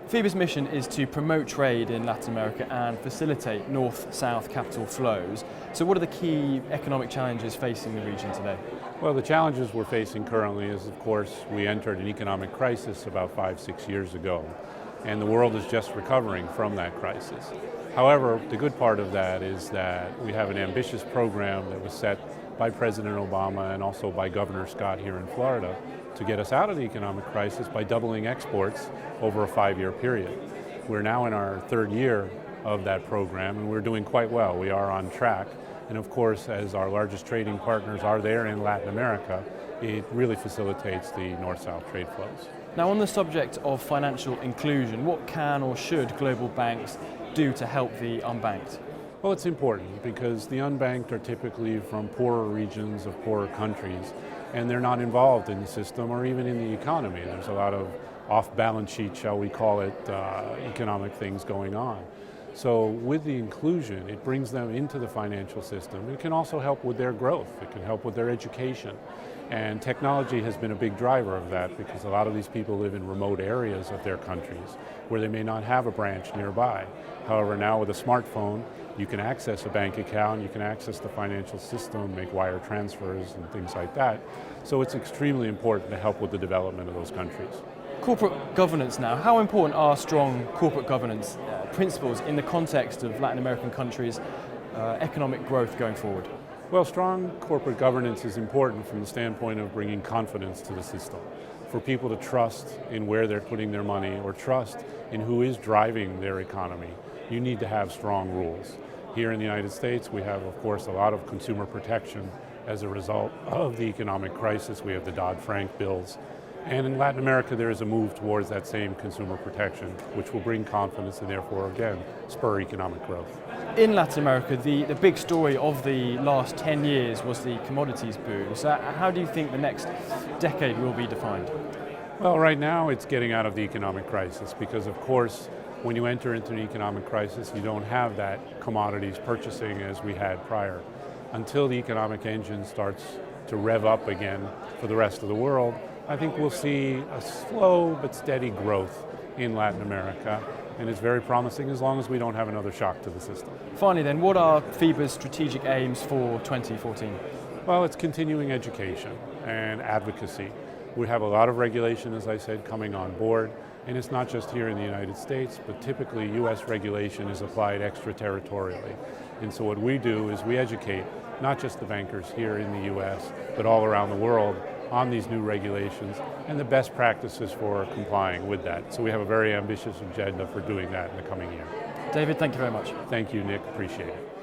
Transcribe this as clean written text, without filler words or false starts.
FIBA's mission is to promote trade in Latin America and facilitate north-south capital flows. So what are the key economic challenges facing the region today? Well, the challenges we're facing currently is, of course, we entered an economic crisis about 5-6 years ago, and the world is just recovering from that crisis. However, the good part of that is that we have an ambitious program that was set by President Obama and also by Governor Scott here in Florida to get us out of the economic crisis by doubling exports over a 5-year period. We're now in our 3rd year of that program, and we're doing quite well. We are on track. And of course, as our largest trading partners are there in Latin America, it really facilitates the north-south trade flows. Now, on the subject of financial inclusion, what can or should global banks do to help the unbanked? Well, it's important because the unbanked are typically from poorer regions of poorer countries, and they're not involved in the system or even in the economy. There's a lot of off-balance sheet, shall we call it, economic things going on. So with the inclusion, it brings them into the financial system. It can also help with their growth. It can help with their education. And technology has been a big driver of that because a lot of these people live in remote areas of their countries where they may not have a branch nearby. However, now with a smartphone, you can access a bank account, you can access the financial system, make wire transfers and things like that. So it's extremely important to help with the development of those countries. Corporate governance now, how important are strong corporate governance principles in the context of Latin American countries' economic growth going forward? Well, strong corporate governance is important from the standpoint of bringing confidence to the system. For people to trust in where they're putting their money or trust in who is driving their economy, you need to have strong rules. Here in the United States, we have, of course, a lot of consumer protection as a result of the economic crisis. We have the Dodd-Frank bills. And in Latin America, there is a move towards that same consumer protection, which will bring confidence and therefore, again, spur economic growth. In Latin America, the big story of the last 10 years was the commodities boom. So how do you think the next decade will be defined? Well, right now it's getting out of the economic crisis because, of course, when you enter into an economic crisis, you don't have that commodities purchasing as we had prior. Until the economic engine starts to rev up again for the rest of the world, I think we'll see a slow but steady growth in Latin America, and it's very promising as long as we don't have another shock to the system. Finally then, what are FIBA's strategic aims for 2014? Well, it's continuing education and advocacy. We have a lot of regulation, as I said, coming on board, and it's not just here in the United States, but typically US regulation is applied extraterritorially. And so what we do is we educate not just the bankers here in the US, but all around the world on these new regulations and the best practices for complying with that. So we have a very ambitious agenda for doing that in the coming year. David, thank you very much. Thank you, Nick. Appreciate it.